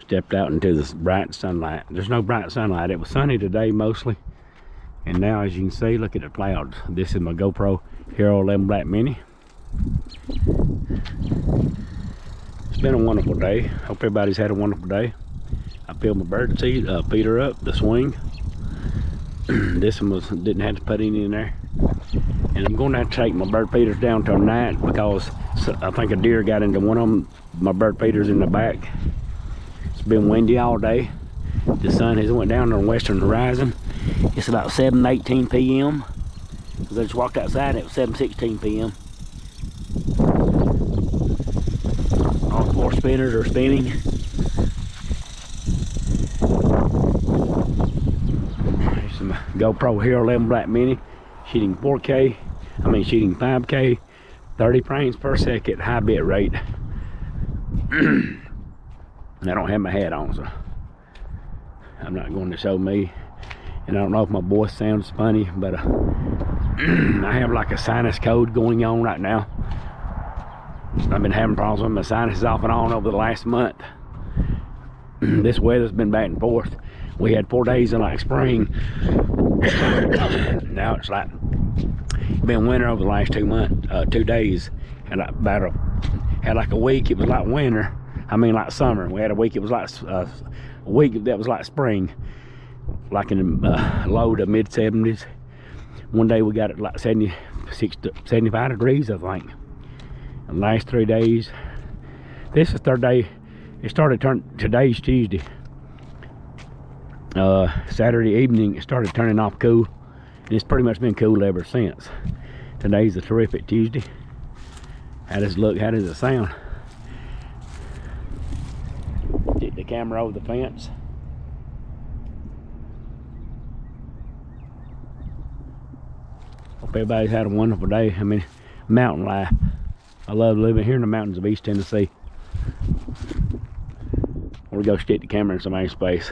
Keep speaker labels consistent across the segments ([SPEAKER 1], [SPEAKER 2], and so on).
[SPEAKER 1] Stepped out into this bright sunlight. There's no bright sunlight. It was sunny today mostly. And now, as you can see, look at the clouds. This is my GoPro Hero 11 Black Mini. It's been a wonderful day. Hope everybody's had a wonderful day. I filled my bird seed, feeder up, the swing. This one didn't have to put any in there. And I'm going to have to take my bird feeders down till night because I think a deer got into one of them, my bird feeders in the back. It's been windy all day. The sun has went down on the western horizon. It's about 7:18 p.m. I just walked outside and it was 7:16 p.m. All four spinners are spinning. Here's some GoPro Hero 11 Black Mini, shooting 4K. Shooting 5K, 30 frames per second, high bit rate. I don't have my hat on, so I'm not going to show me. And I don't know if my voice sounds funny, but I have like a sinus code going on right now. I've been having problems with my sinuses off and on over the last month. This weather's been back and forth. We had 4 days of like spring. Now it's like been winter over the last 2 months, 2 days. Had like a week it was like winter. Like summer. We had a week it was like a week that was like spring, like in the low to mid 70s. One day we got it like 76 to 75 degrees, I think. And the last 3 days, this is third day. It started today's Tuesday. Saturday evening it started turning off cool, and it's pretty much been cool ever since. Today's a terrific Tuesday. How does it look? How does it sound? Get the camera over the fence. Hope everybody's had a wonderful day. Mountain life. I love living here in the mountains of East Tennessee. We'll go stick the camera in somebody's face.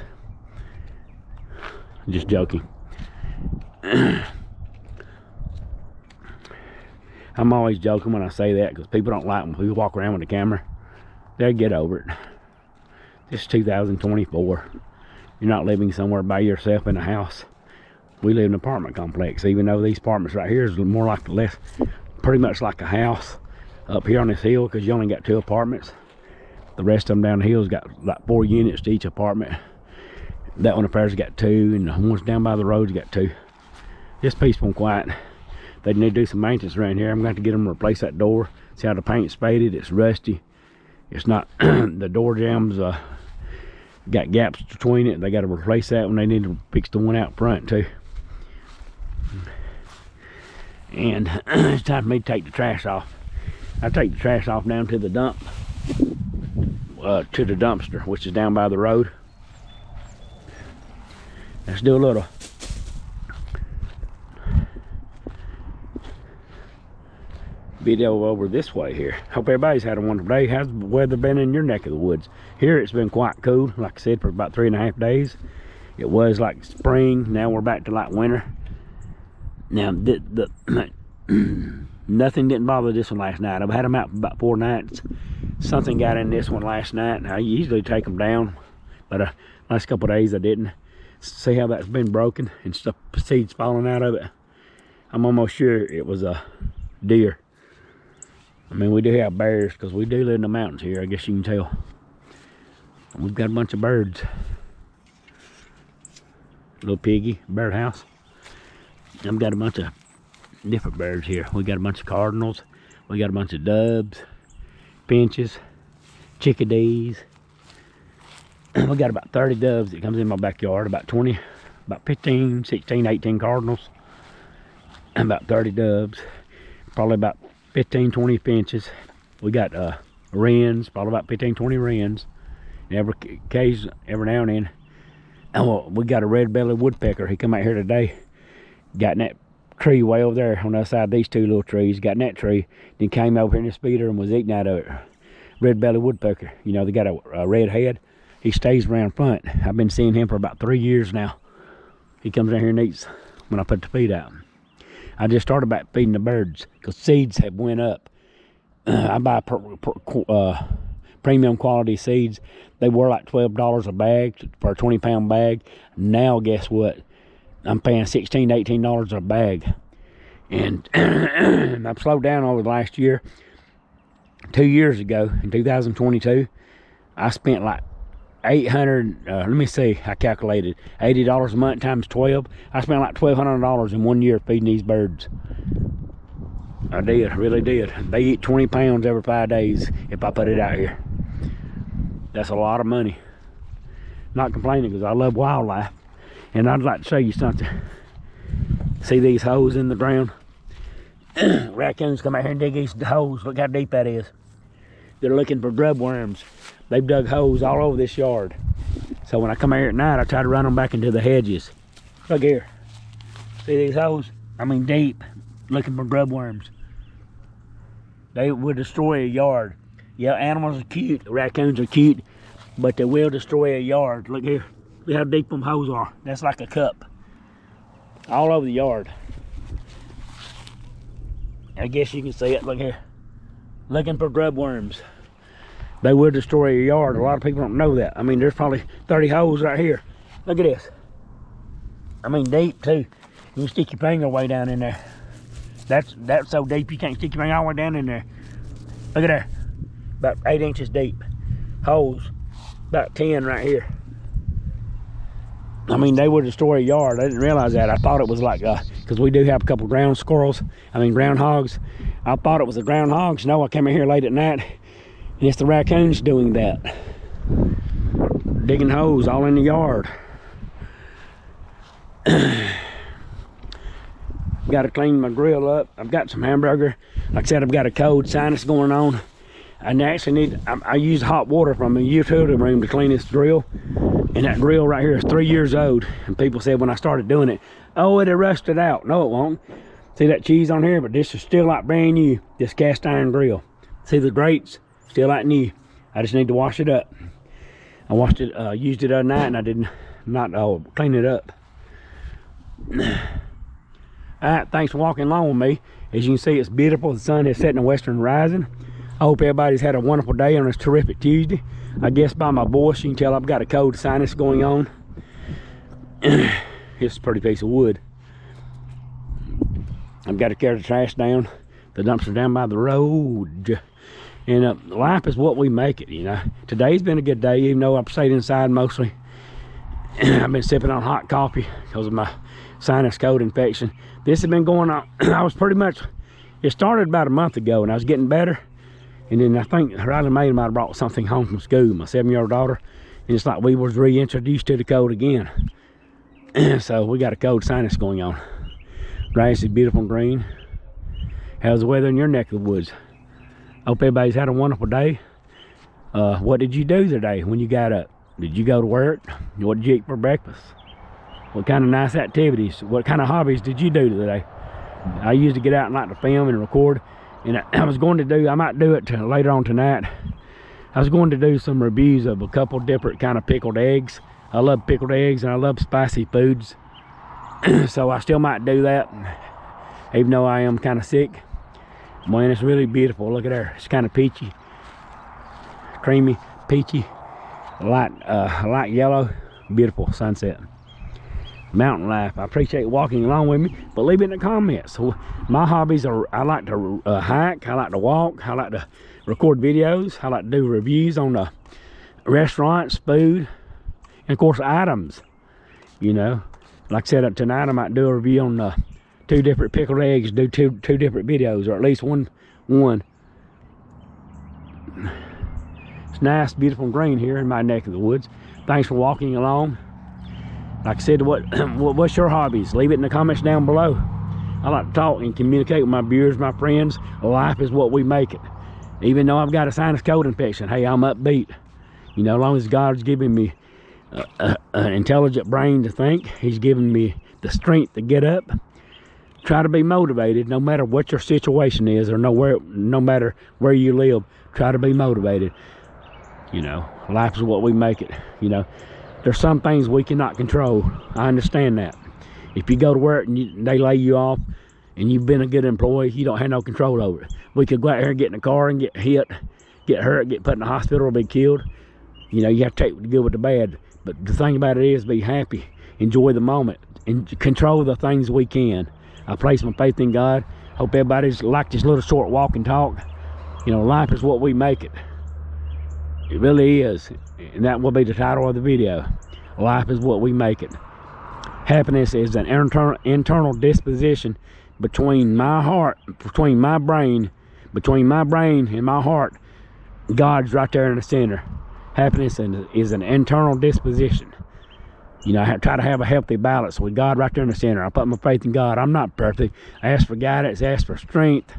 [SPEAKER 1] Just joking. I'm always joking when I say that because people don't like when people walk around with the camera. They'll get over it. This is 2024. You're not living somewhere by yourself in a house. We live in an apartment complex, even though these apartments right here is more like pretty much like a house up here on this hill, because you only got 2 apartments. The rest of them down the hill's got like 4 units to each apartment. That one up there's got 2, and the ones down by the road's got 2. Just peaceful and quiet. They need to do some maintenance around here. I'm going to have to get them to replace that door. See how the paint's faded? It's rusty. It's not, the door jambs got gaps between it. They got to replace that one. They need to fix the one out front too. And it's time for me to take the trash off. I take the trash off down to the dump, to the dumpster, which is down by the road. Let's do a little video over this way here. Hope everybody's had a wonderful day. How's the weather been in your neck of the woods? Here it's been quite cool, like I said, for about 3.5 days. It was like spring. Now we're back to like winter. Now nothing didn't bother this one last night. I've had them out for about 4 nights. Something got in this one last night. I usually take them down, but last couple of days I didn't. See how that's been broken and stuff, seeds falling out of it. I'm almost sure it was a deer. We do have bears because we do live in the mountains here, I guess you can tell. We've got a bunch of birds. Little piggy, bird house. I've got a bunch of different birds here. We got a bunch of cardinals. We got a bunch of doves, finches, chickadees. We got about 30 doves that comes in my backyard. About 15, 16, 18 cardinals. About 30 doves. Probably about 15, 20 finches. We got wrens, probably about 15, 20 wrens. Every now and then. Oh, we got a red-bellied woodpecker. He come out here today. Got in that tree way over there on the other side of these 2 little trees. Got in that tree. Then came over here in the speeder and was eating out of it. Red-bellied woodpecker. You know, they got a red head. He stays around front. I've been seeing him for about 3 years now. He comes down here and eats when I put the feed out. I just started back feeding the birds because seeds have went up. I buy premium quality seeds. They were like $12 a bag for a 20-pound bag. Now, guess what? I'm paying $16, $18 a bag. And I've slowed down over the last year. 2 years ago, in 2022, I spent like 800, let me see, I calculated, $80 a month times 12. I spent like $1,200 in 1 year feeding these birds. I did, really did. They eat 20 pounds every 5 days if I put it out here. That's a lot of money. Not complaining, because I love wildlife. And I'd like to show you something. See these holes in the ground? Raccoons come out here and dig these holes. Look how deep that is. They're looking for grub worms. They've dug holes all over this yard. So when I come out here at night, I try to run them back into the hedges. Look here. See these holes? I mean deep, looking for grub worms. They would destroy a yard. Yeah, animals are cute, raccoons are cute, but they will destroy a yard. Look here. Look how deep them holes are. That's like a cup. All over the yard. I guess you can see it. Look here. Looking for grub worms. They will destroy your yard. A lot of people don't know that. I mean, there's probably 30 holes right here. Look at this. I mean, deep too. You can stick your finger way down in there. That's so deep you can't stick your finger all the way down in there. Look at there. About 8 inches deep. Holes. About 10 right here. I mean, they would destroy a yard. I didn't realize that. I thought it was like, because we do have a couple ground squirrels. I mean, groundhogs. I thought it was the groundhogs. No, I came in here late at night, and it's the raccoons doing that. Digging holes all in the yard. Got to clean my grill up. I've got some hamburger. Like I said, I've got a cold sinus going on. I actually need, I use hot water from a utility room to clean this grill. And that grill right here is 3 years old. And people said when I started doing it, oh, it'll rusted out. No, it won't. See that cheese on here? But this is still like brand new, this cast iron grill. See the grates? Still like new. I just need to wash it up. I washed it, used it the other night, and I did not clean it up. Alright, thanks for walking along with me. As you can see, it's beautiful. The sun is setting the western horizon. I hope everybody's had a wonderful day on this terrific Tuesday. I guess by my voice, you can tell I've got a cold sinus going on. It's a pretty piece of wood. I've got to carry the trash down. The dumpster down by the road. And life is what we make it, you know. Today's been a good day, even though I've stayed inside mostly. I've been sipping on hot coffee because of my sinus cold infection. This has been going on. I was pretty much, it started about a month ago, and I was getting better. And then I think Riley May might have brought something home from school, my 7-year-old daughter. And it's like we was reintroduced to the cold again. So we got a cold sinus going on. Grass is beautiful and green. How's the weather in your neck of the woods? Hope everybody's had a wonderful day. What did you do today when you got up? Did you go to work? What did you eat for breakfast? What kind of nice activities? What kind of hobbies did you do today? I used to get out and like to film and record. And I was going to do, I might do it later on tonight. I was going to do some reviews of a couple different kind of pickled eggs. I love pickled eggs and I love spicy foods. So I still might do that, even though I am kind of sick. Man, it's really beautiful. Look at there. It's kind of peachy, creamy, peachy, light yellow. Beautiful sunset. Mountain life. I appreciate walking along with me, but leave it in the comments. So my hobbies are, I like to hike, I like to walk, I like to record videos, I like to do reviews on the restaurants, food, and of course items. You know, like I said, tonight I might do a review on 2 different pickled eggs, do two different videos, or at least one. It's nice, beautiful and green here in my neck of the woods. Thanks for walking along. Like I said, what's your hobbies? Leave it in the comments down below. I like to talk and communicate with my viewers, my friends. Life is what we make it. Even though I've got a sinus cold infection, hey, I'm upbeat. You know, as long as God's giving me an intelligent brain to think, He's giving me the strength to get up. Try to be motivated, no matter what your situation is, or no matter where you live. Try to be motivated. You know, life is what we make it. You know. There's some things we cannot control. I understand that. If you go to work and they lay you off and you've been a good employee, you don't have no control over it. We could go out here and get in a car and get hit get hurt, get put in the hospital, or be killed. You know, you have to take the good with the bad. But the thing about it is, be happy, enjoy the moment, and control the things we can. I place my faith in God. Hope everybody's liked this little short walk and talk. You know, life is what we make it. It really is. And that will be the title of the video. Life is what we make it. Happiness is an internal disposition between my heart, between my brain and my heart. God's right there in the center. Happiness is an internal disposition. You know, I try to have a healthy balance with God right there in the center. I put my faith in God. I'm not perfect. I ask for guidance, I ask for strength.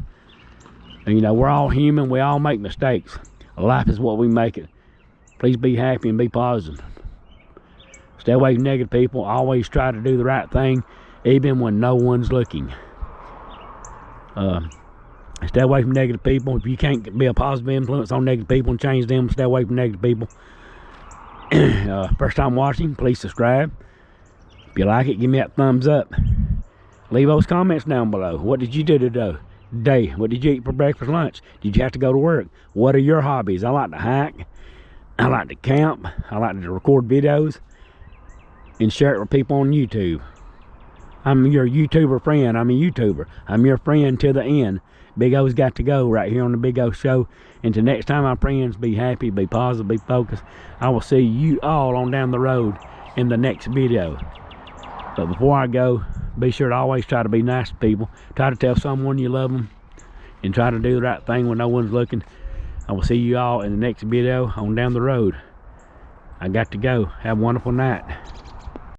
[SPEAKER 1] And, you know, we're all human. We all make mistakes. Life is what we make it. Please be happy and be positive. Stay away from negative people. Always try to do the right thing, even when no one's looking. Stay away from negative people. If you can't be a positive influence on negative people and change them, stay away from negative people. First time watching, please subscribe. If you like it, give me that thumbs up. Leave those comments down below. What did you do today? What did you eat for breakfast, lunch? Did you have to go to work? What are your hobbies? I like to hike. I like to camp. I like to record videos and share it with people on YouTube. I'm your YouTuber friend. I'm a YouTuber. I'm your friend to the end. Big O's got to go right here on the Big O Show. Until next time, my friends, be happy, be positive, be focused. I will see you all on down the road in the next video. But before I go, be sure to always try to be nice to people. Try to tell someone you love them. And try to do the right thing when no one's looking. I will see you all in the next video on down the road. I got to go. Have a wonderful night.